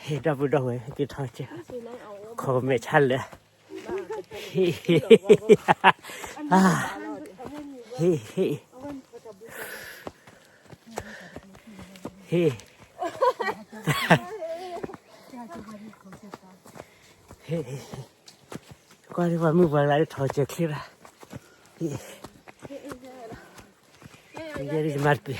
嘿，这不这回给他这可没吃了，嘿嘿嘿啊，嘿嘿嘿，嘿嘿，关于我们过来掏这去了，嘿，你这是嘛的？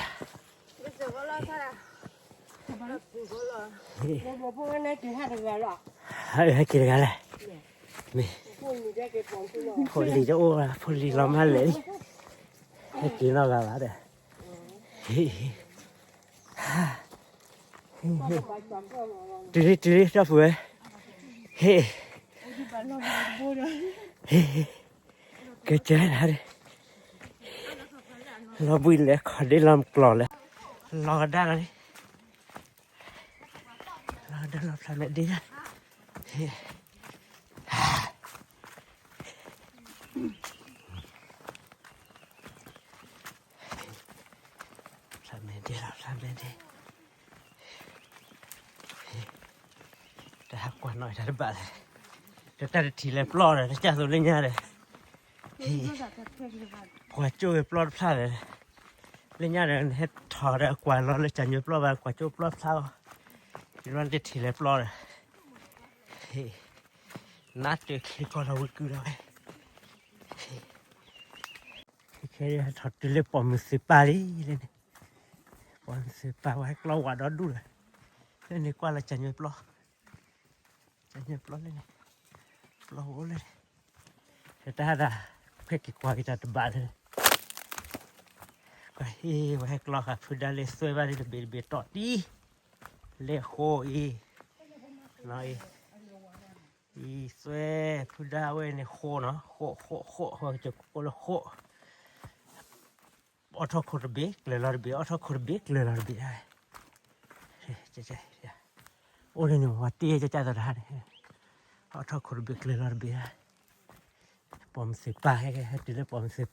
还给个嘞，没，ผลจะโอ้ผลเรามาเลยให้กินเรากันละเด้อเฮ้ตื่นจับหัวเฮ้เกิดเจอแล้วเราบุยเลยขอได้ลำกลอเลยรอได้แล้วนี่รอได้เราทำได้ดีนะเฮ้ทำได้ดีเราทำได้ดีแต่หากกว่าหน่อยถ้าได้บ้าเลยจะแต่ทีเลยปลอดเลยจะตัวเล่นยาเลยกว่าจู่ปลอดพลาดเลยเล่นยาเลยให้ถอดเลยกว่าเราเลยจันอยู่ปลอดไปกว่าจู่ปลอดพลาดคิดว่าจะทีเลยปลอดเลยนัดเจอคิดก็เราคือเราแค่ถอดทีเลยปอมสิปารีเลยเนี่ยปอมสิปาไว้เราว่าดอดูเลยนี่กว่าเราจันอยู่ปลอดจันอยู่ปลอดเลยเนี่ยปลอดเลยแต่ถ้าเพื่อกี่กว่าก็จะบ้าเลยก็ว่าให้กลอค่ะพูดได้เลยสวยบ้านเลยเบียดเบียดต่อดีเล่โคน้อยสวยพูดได้เว้ยเนี่ยโคเนาะโคเขาจะโคละโคออทอคอร์เบกเลยลาร์บีออทอคอร์เบกเลยลาร์บีได้ใช่โอ้ยเนี่ยว่าตีจะตัวได้ออทอคอร์เบกเลยลาร์บีได้ปอมสิบให้ดีเลยปอมสิบ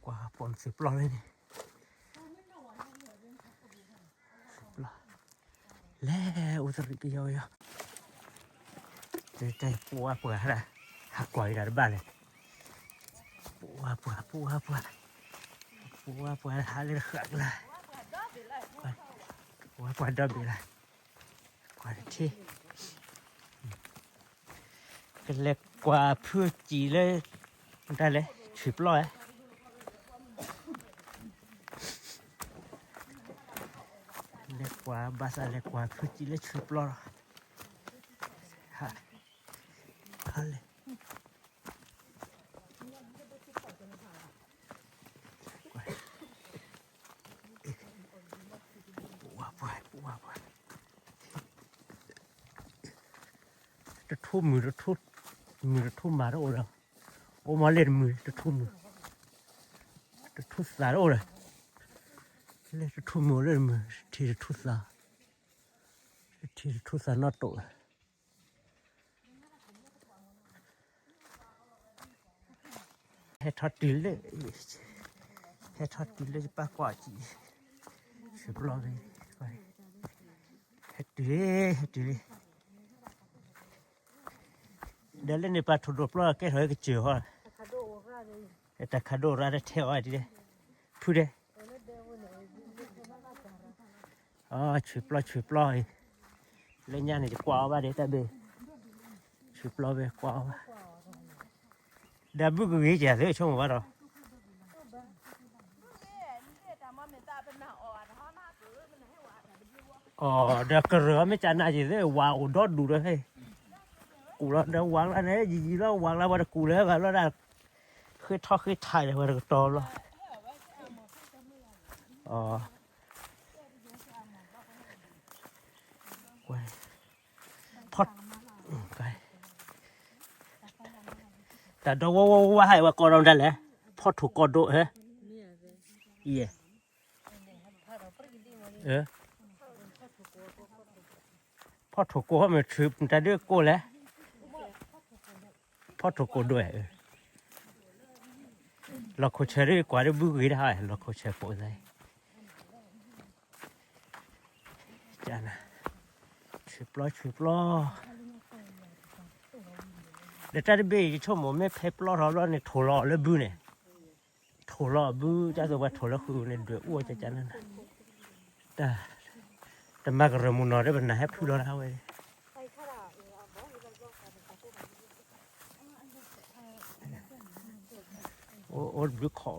กว่าปอมสิบล้อเลยนี่แล้วอุตส่าห์ไปเยอะใจปัวอะไรหักกว่าอีกแล้วบ้านเลยปัวหาเลยขัดเลยปัวดับเลยกว่าที่เป็นเล็กกว่าเพื่อจีเลยได้เลยสิบล้อเล็กกว่าบาสเล็กกว่าเพื่อจีเลยสิบล้อฮะเลยปัวจะทุ่มมือจะทุ่มมาแล้วโอ้มาเล่นมือจะทุ่มสาโอ้เลยเล่นจะทุ่มมือเล่นมือที่จะทุ่มสาหน้าโตให้ทอดตีเลยจะปากกว่าจีสิบล้อเลยให้ตีเลยเดี๋ยวเล่นในปลาถุดปลาแก่ถอยก็เจอฮะแต่คาโดราได้เท่าอะไรดิพูดเลยอ๋อช่วยปลาเล่นยานี่จะกวาดว่าเดี๋ยวแต่เบช่วยปลาเบกวาดเดี๋ยวบุกวิ่งจะเรื่อยช่วงว่าเราอ๋อเดี๋ยวกระเรือไม่จานน่าจะเรื่อยวางอุดรดูเลยกูแล้วเดี๋ยววางแล้วเนี่ยยีแล้ววางแล้วว่ากูแล้วกันแล้วได้คือทอคือถ่ายเลยว่าก็โตแล้วอ๋อพอดไปแต่ดูว่าให้ว่ากอดเราได้เลยพอถูกกอดดูเหรอพอถูกกอดมันถือมันจะเลือกกอดแล้วพอถูกกอดด้วย เราโคเชอร์กว่าได้บุกได้เราโคเชอร์ปอยจ้านะชิบล้อเดี๋ยวจะได้ไปชมไม่เพลปล้อเราเนี่ยถั่วล้อแล้วบุเนี่ยถั่วล้อบุจะจะว่าถั่วล้อคือเนี่ยเดือดอ้วนจ้านั่นแต่มากระมุนนอได้เป็นไหนให้พูดแล้วเว้ยโอ้บุกขอ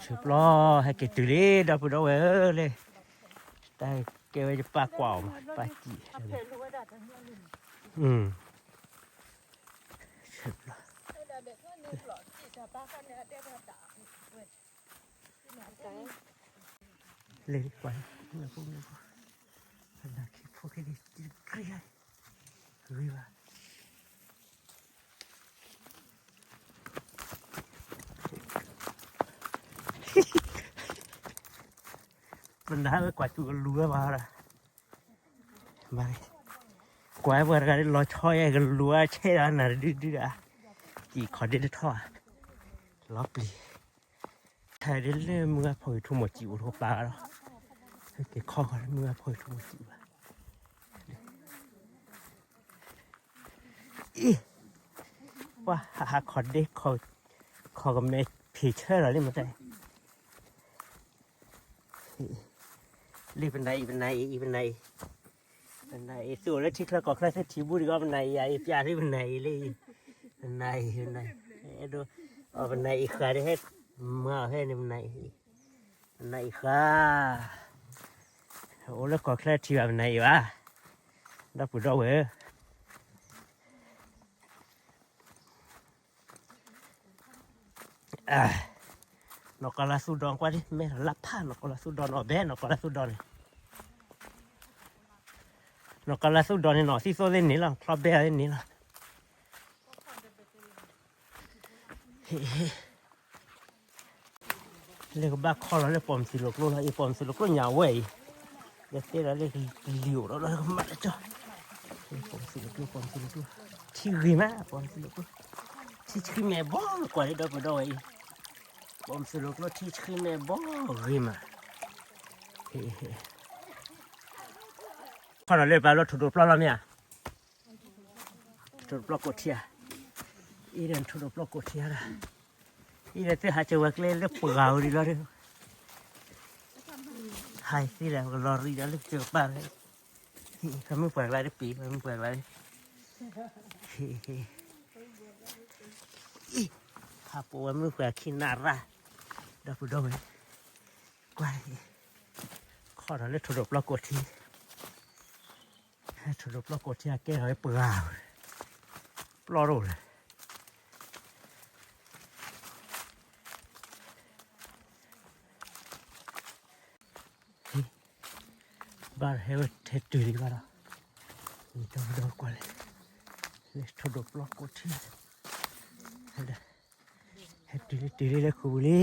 ชิบล้อให้เกิดตื่นเลยดับปุ๊ดเอาไว้เลยแต่เกี่ยวกับปลากว่าวปลาจีชิบล้อเลยดีกว่าเนี่ยพวกนี้ขนาดที่พวกนี้จีเกลียดเฮ้ยว่ะปัญหาก็กว่าจูกันรู้ว่าอะไรมากว่าเมื่อกันเราช่วยกันรู้ว่าใช่แล้วนะดื้อกี่ขอเด็ดท่อล้อปลีใช่เด็ดเลยมึงอะพอทุ่มหมดจิ๋วทั่วปลาแล้วเกี่ยข้อกันมึงอะพอทุ่มหมดจิ๋วว่าหาขอเด็ดขอกับเมย์ผีเชื่อหรอเนี่ยมันได้รีบเป็นไหนส่วนแล้วที่เราก็แค่ที่บุรีก็เป็นไหนไอ้ปลาที่เป็นไหนเลยเป็นไหนดูเป็นไหนอีกขาได้ให้มาให้เนี่ยเป็นไหนขาโอ้แล้วก็แค่ที่แบบไหนวะดับปุ๊ดเอาเว้ยนกกระลาสูดอนกว่าดิไม่รับผ้านกกระลาสูดอนออกแบนนกกระลาสูดอนนกกระลาสูดอนนี่หนอที่โซ่เล่นนี่หรอครอบแบเล่นนี่หรอเรียกบ้าข้อแล้วเรียกปอมสิลูกแล้วไอ้ปอมสิลูกก็หยาเว้ยเดี๋ยวเต้แล้วเรียกเหลียวแล้วก็มาแล้วจ้ะปอมสิลูกที่รีมาปอมสิลูกที่ชื่อแม่บ้ากว่าได้ดอกดอยปอมสิลูกที่ชื่อแม่บ้ารีมาข้อเราเรียกไปแล้วถูกปลาแล้วเนี่ยถูกปลากดเทียอีเดนถูกปลากดเทียละอีเดนที่หาเจอวักเล่นเลือกปลาดีแล้วเนี่ยหายสิแล้วก็รอรีแล้วเลือกเจอปลาเลยทำไม่เปิดอะไรได้ปีไม่เปิดอะไรหาปูไม่เปิดขี้นาระดับปุ๊ดเอาไว้กว่าข้อเราเรียกถูกปลากดทีถูกปลากดที่แก้ให้เปล่าปลาโร่เลยบ้านเฮลเทตุลีบ้านนี่ต้องดูกว่าเลยเลยถูกปลากดที่เฮตุลีเลยคูเลย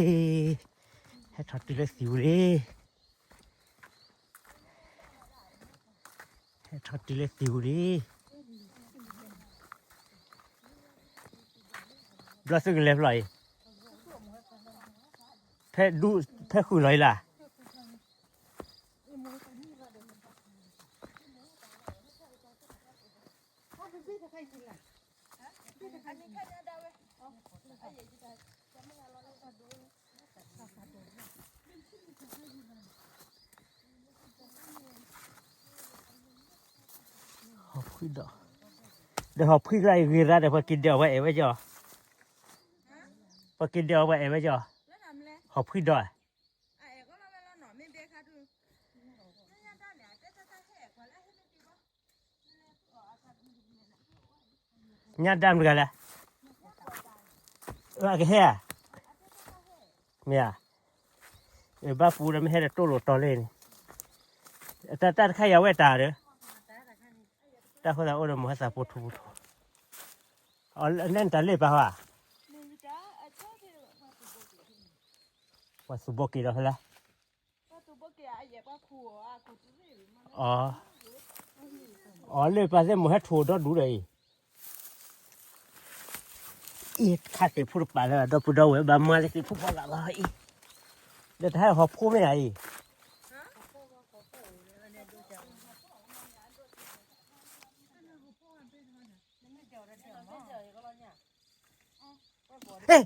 เฮตุลีเลยสิวเลยทอดดิเลติวดิบลาสึกเล็บไหลแพ้ดูแพ้คุยไหลล่ะหอบคุยดอกเดี๋ยวหอบคุยไรวีระเดี๋ยวพอกินเดียวไว้เอ๋ไว้จ่อพอกินเดียวไว้เอ๋ไว้จ่อหอบคุยดอกญาติดำกันละอะไรแค่เนี่ยบ้าฟูแล้วไม่ให้ตัวหลุดต่อเล่นแต่ใครอยากไว้ตาเด้อแต่คนเราโอ้ยมันภาษาพูดถูกอ๋อนั่นตาเล่ป่าวะว่าสุบกิแล้วเหรออ๋อเล่ป่าเล่มันให้ถูกต้องดูเลย อีข้าเตะพูดไปแล้วดอกพูดเอาไว้บามาเลยสิพูดว่าละอีเดี๋ยวถ้าเขาพูดไม่ไงเฮ้ย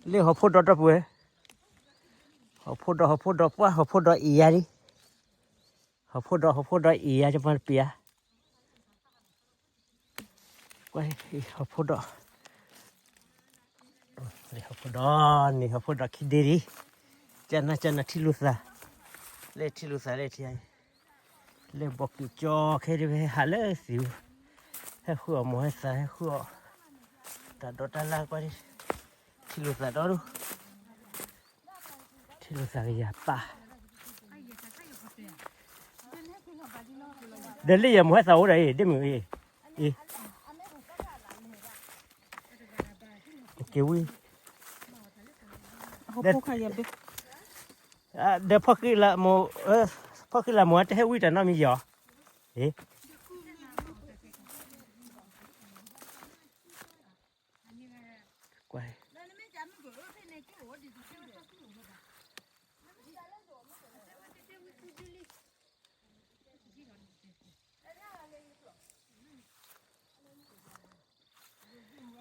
เรื่องเขาพูดดอกพูดเขาพูดดอกว่าเขาพูดดอกอีอะดิเขาพูดดอกอีอะจะมันเปียว่าเขาพูดดอกนี่เขาพูดดอกนี่เขาพูดดอกคิดดีจันนะที่ลุสาเล่ที่ลุสาเล่ที่ไอเล่บอกกี่จอแค่ได้ไปหาเล่สิวให้ขัวหมอให้สายให้ขัวแต่ดอกตาลากว่าดิที่ลุสาดอดูที่ลุสาอย่าป่าเดินเลี้ยหมอให้สาวได้เดี๋ยวมึงอีเกี่ยวเดี๋ยวพ่อคือละโมพ่อคือละโมจะให้วิ่งแต่น้องมีหยอกวย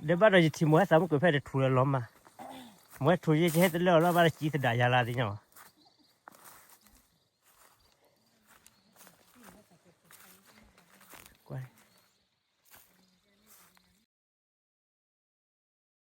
เดี๋ยวบ้านเราจะทีมวยสามกุยแพ้จะถูกล้อมมา มื่อทุยจะให้ตัวเลี้ยวแล้วบ้านจีสดายาลาดิเนาะ